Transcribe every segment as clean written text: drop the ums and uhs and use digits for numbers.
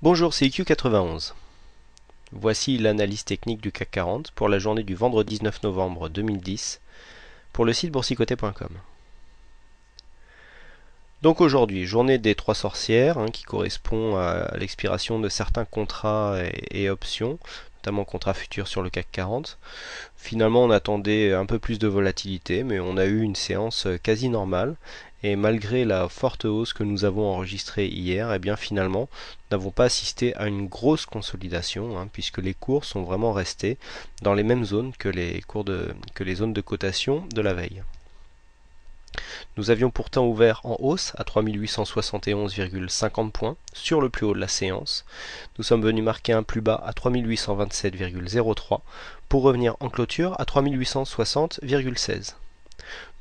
Bonjour, c'est IQ91. Voici l'analyse technique du CAC 40 pour la journée du vendredi 19 novembre 2010 pour le site boursicoté.com. Donc aujourd'hui, journée des trois sorcières qui correspond à l'expiration de certains contrats et options, notamment contrats futurs sur le CAC 40. Finalement, on attendait un peu plus de volatilité, mais on a eu une séance quasi normale. Et malgré la forte hausse que nous avons enregistrée hier, eh bien finalement, nous n'avons pas assisté à une grosse consolidation, puisque les cours sont vraiment restés dans les mêmes zones que les zones de cotation de la veille. Nous avions pourtant ouvert en hausse à 3871,50 points sur le plus haut de la séance. Nous sommes venus marquer un plus bas à 3827,03 pour revenir en clôture à 3860,16.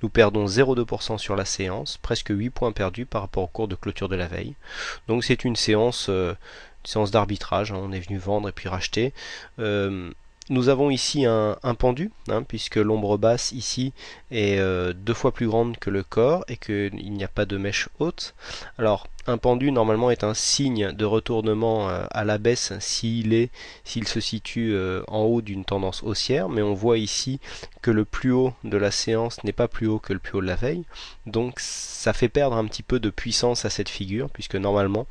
Nous perdons 0,2% sur la séance, presque 8 points perdus par rapport au cours de clôture de la veille. Donc c'est une séance d'arbitrage, on est venu vendre et puis racheter. Nous avons ici un pendu, puisque l'ombre basse ici est deux fois plus grande que le corps et qu'il n'y a pas de mèche haute. Alors, un pendu normalement est un signe de retournement à la baisse s'il se situe en haut d'une tendance haussière, mais on voit ici que le plus haut de la séance n'est pas plus haut que le plus haut de la veille, donc ça fait perdre un petit peu de puissance à cette figure, puisque normalement,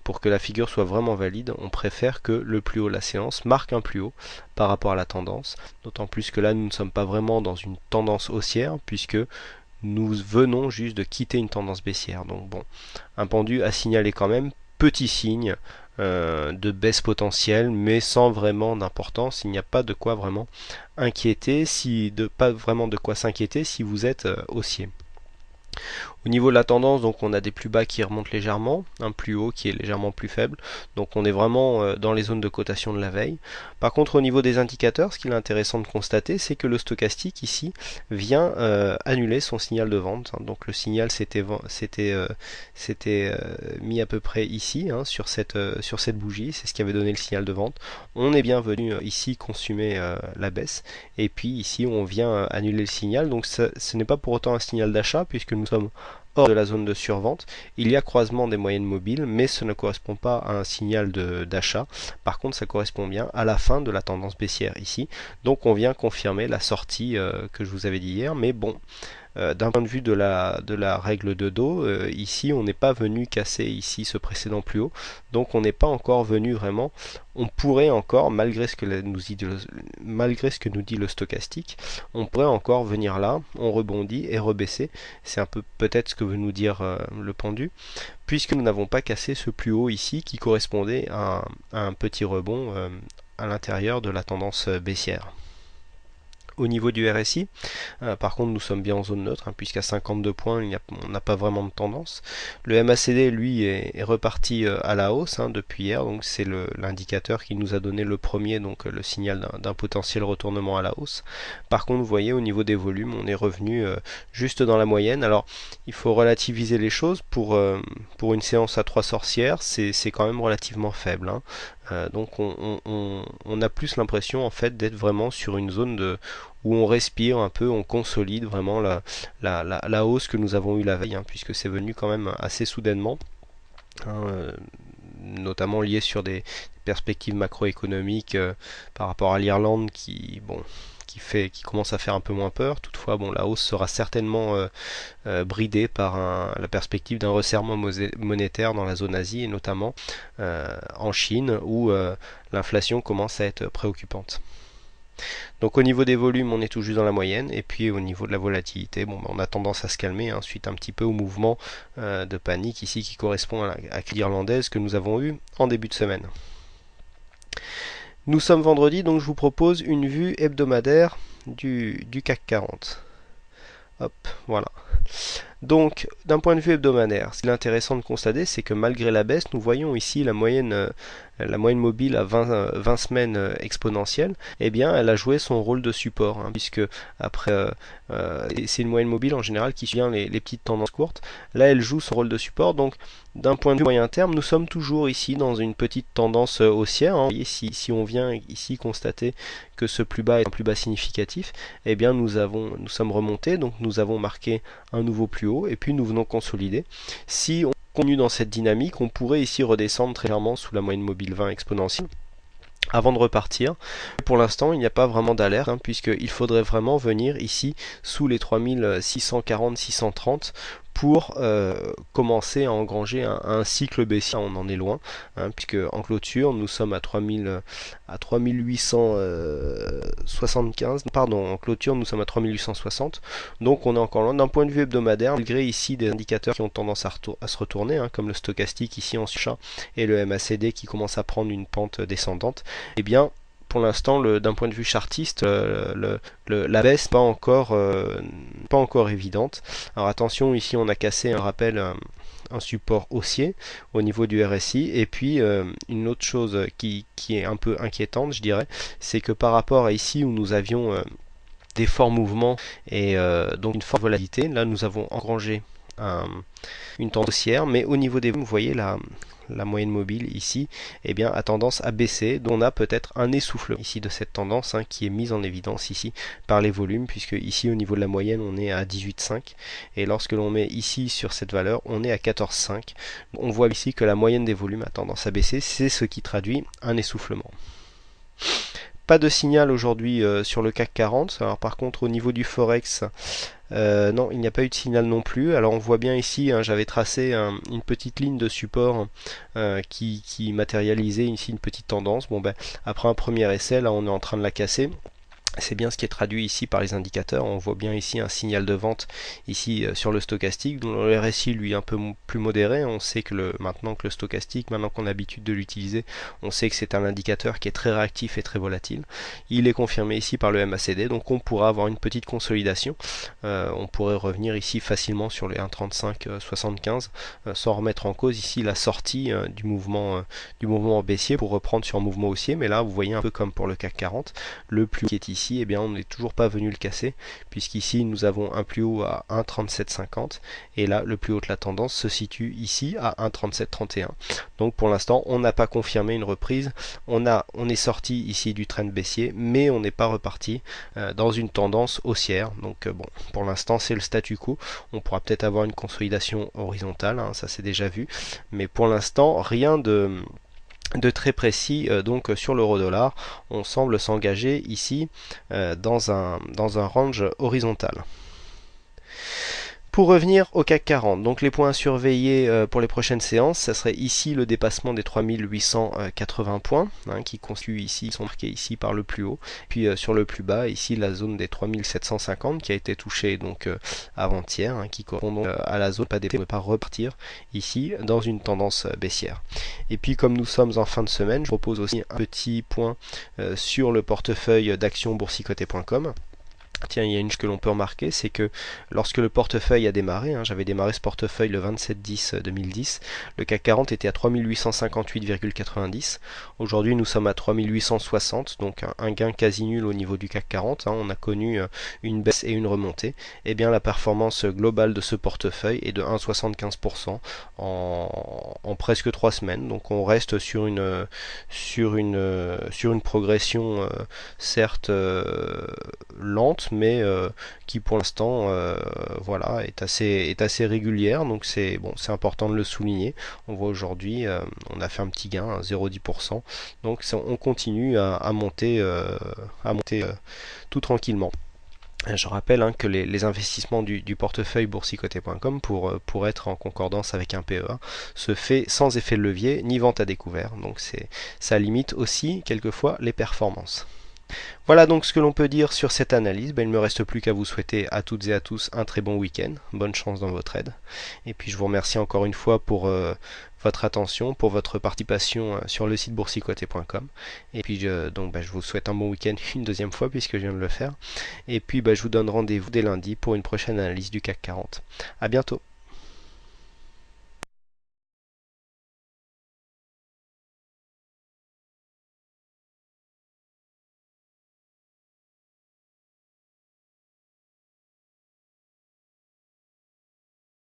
pour que la figure soit vraiment valide, on préfère que le plus haut de la séance marque un plus haut par rapport à la tendance, d'autant plus que là nous ne sommes pas vraiment dans une tendance haussière, puisque nous venons juste de quitter une tendance baissière. Donc bon, un pendu à signaler quand même, petit signe de baisse potentielle, mais sans vraiment d'importance. Il n'y a pas de quoi vraiment inquiéter, pas vraiment de quoi s'inquiéter si vous êtes haussier. Au niveau de la tendance, donc on a des plus bas qui remontent légèrement, un plus haut qui est légèrement plus faible. Donc on est vraiment dans les zones de cotation de la veille. Par contre, au niveau des indicateurs, ce qu'il est intéressant de constater, c'est que le stochastique ici vient annuler son signal de vente. Donc le signal s'était mis à peu près ici, sur cette bougie. C'est ce qui avait donné le signal de vente. On est bien venu ici consumer la baisse. Et puis ici, on vient annuler le signal. Donc ce n'est pas pour autant un signal d'achat, puisque nous sommes hors de la zone de survente. Il y a croisement des moyennes mobiles, mais ce ne correspond pas à un signal d'achat. Par contre, ça correspond bien à la fin de la tendance baissière ici. Donc on vient confirmer la sortie que je vous avais dit hier, mais bon, d'un point de vue de la règle de dos, ici on n'est pas venu casser ici ce précédent plus haut, donc on n'est pas encore venu vraiment, on pourrait encore, malgré ce que nous dit le stochastique, on pourrait encore venir là, on rebondit et rebaisser, c'est un peu peut-être ce que veut nous dire le pendu, puisque nous n'avons pas cassé ce plus haut ici qui correspondait à un petit rebond à l'intérieur de la tendance baissière. Au niveau du RSI, par contre nous sommes bien en zone neutre, puisqu'à 52 points on n'a pas vraiment de tendance. Le MACD lui est reparti à la hausse depuis hier, donc c'est l'indicateur qui nous a donné le premier, donc le signal d'un potentiel retournement à la hausse. Par contre vous voyez au niveau des volumes on est revenu juste dans la moyenne. Alors il faut relativiser les choses, pour une séance à 3 sorcières c'est quand même relativement faible. Donc on a plus l'impression en fait d'être vraiment sur une zone où on respire un peu, on consolide vraiment la hausse que nous avons eue la veille, puisque c'est venu quand même assez soudainement, notamment lié sur des perspectives macroéconomiques par rapport à l'Irlande qui commence à faire un peu moins peur. Toutefois, la hausse sera certainement bridée par la perspective d'un resserrement monétaire dans la zone Asie, et notamment en Chine, où l'inflation commence à être préoccupante. Donc au niveau des volumes, on est tout juste dans la moyenne, et puis au niveau de la volatilité, on a tendance à se calmer, suite un petit peu au mouvement de panique ici qui correspond à la crise irlandaise que nous avons eue en début de semaine. Nous sommes vendredi, donc je vous propose une vue hebdomadaire du CAC 40. Hop, voilà. Donc, d'un point de vue hebdomadaire, ce qui est intéressant de constater, c'est que malgré la baisse, nous voyons ici la moyenne mobile à 20 semaines exponentielle, eh bien, elle a joué son rôle de support, puisque après, c'est une moyenne mobile en général qui suit les petites tendances courtes. Là, elle joue son rôle de support, donc d'un point de vue moyen terme, nous sommes toujours ici dans une petite tendance haussière. Vous voyez, si on vient ici constater que ce plus bas est un plus bas significatif, eh bien, nous sommes remontés, donc nous avons marqué un nouveau plus haut, et puis nous venons consolider. Si contenu dans cette dynamique, on pourrait ici redescendre très légèrement sous la moyenne mobile 20 exponentielle avant de repartir. Pour l'instant, il n'y a pas vraiment d'alerte, puisqu'il faudrait vraiment venir ici sous les 3640-630 pour commencer à engranger un cycle baissier. On en est loin, puisque en clôture, nous sommes à 3875, pardon, en clôture, nous sommes à 3860, donc on est encore loin. D'un point de vue hebdomadaire, malgré ici des indicateurs qui ont tendance à se retourner, comme le stochastique ici en suchat et le MACD qui commence à prendre une pente descendante, eh bien, pour l'instant, d'un point de vue chartiste, la baisse pas encore évidente. Alors attention, ici on a cassé un rappel, un support haussier au niveau du RSI. Et puis une autre chose qui est un peu inquiétante, je dirais, c'est que par rapport à ici où nous avions des forts mouvements et donc une forte volatilité, là nous avons engrangé une tendance haussière, mais au niveau des volumes, vous voyez la moyenne mobile ici, eh bien, a tendance à baisser, donc on a peut-être un essoufflement ici de cette tendance qui est mise en évidence ici par les volumes, puisque ici au niveau de la moyenne on est à 18,5 et lorsque l'on met ici sur cette valeur on est à 14,5. On voit ici que la moyenne des volumes a tendance à baisser, c'est ce qui traduit un essoufflement. Pas de signal aujourd'hui sur le CAC 40. Alors par contre au niveau du Forex, non, il n'y a pas eu de signal non plus. Alors on voit bien ici, j'avais tracé une petite ligne de support qui matérialisait ici une petite tendance. Bon ben après un premier essai, là on est en train de la casser. C'est bien ce qui est traduit ici par les indicateurs. On voit bien ici un signal de vente ici sur le stochastique, dont le RSI lui est un peu plus modéré. On sait que maintenant que le stochastique, maintenant qu'on a l'habitude de l'utiliser, on sait que c'est un indicateur qui est très réactif et très volatile. Il est confirmé ici par le MACD, donc on pourra avoir une petite consolidation. On pourrait revenir ici facilement sur les 1,3575 sans remettre en cause ici la sortie du mouvement baissier pour reprendre sur un mouvement haussier. Mais là, vous voyez un peu comme pour le CAC 40, le plus haut qui est ici, eh bien on n'est toujours pas venu le casser, puisqu'ici nous avons un plus haut à 1,3750 et là le plus haut de la tendance se situe ici à 1,3731. Donc pour l'instant on n'a pas confirmé une reprise, on est sorti ici du trend baissier, mais on n'est pas reparti dans une tendance haussière. Donc bon, pour l'instant c'est le statu quo. On pourra peut-être avoir une consolidation horizontale, ça c'est déjà vu, mais pour l'instant rien de très précis. Donc sur l'euro-dollar, on semble s'engager ici dans un range horizontal. Pour revenir au CAC 40, donc les points à surveiller pour les prochaines séances, ça serait ici le dépassement des 3880 points, qui constituent ici, sont marqués ici par le plus haut, puis sur le plus bas, ici la zone des 3750 qui a été touchée donc avant-hier, qui correspond donc à la zone pas de ne pas repartir ici dans une tendance baissière. Et puis comme nous sommes en fin de semaine, je propose aussi un petit point sur le portefeuille d'actions boursicoté.com. Tiens, il y a une chose que l'on peut remarquer, c'est que lorsque le portefeuille a démarré, j'avais démarré ce portefeuille le 27/10/2010, le CAC 40 était à 3858,90. Aujourd'hui, nous sommes à 3860, donc un gain quasi nul au niveau du CAC 40. On a connu une baisse et une remontée. Et bien, la performance globale de ce portefeuille est de 1,75% en presque 3 semaines. Donc, on reste sur une progression certes lente, mais qui pour l'instant voilà, est assez régulière. Donc c'est bon, c'est important de le souligner. On voit aujourd'hui on a fait un petit gain, 0,10%. Donc on continue à monter tout tranquillement. Je rappelle que les investissements du portefeuille boursicoté.com pour être en concordance avec un PEA se fait sans effet de levier ni vente à découvert. Donc ça limite aussi quelquefois les performances. Voilà donc ce que l'on peut dire sur cette analyse. Il ne me reste plus qu'à vous souhaiter à toutes et à tous un très bon week-end. Bonne chance dans votre aide. Et puis je vous remercie encore une fois pour votre attention, pour votre participation sur le site boursicoté.com. Et puis je vous souhaite un bon week-end une deuxième fois puisque je viens de le faire. Et puis je vous donne rendez-vous dès lundi pour une prochaine analyse du CAC 40. À bientôt.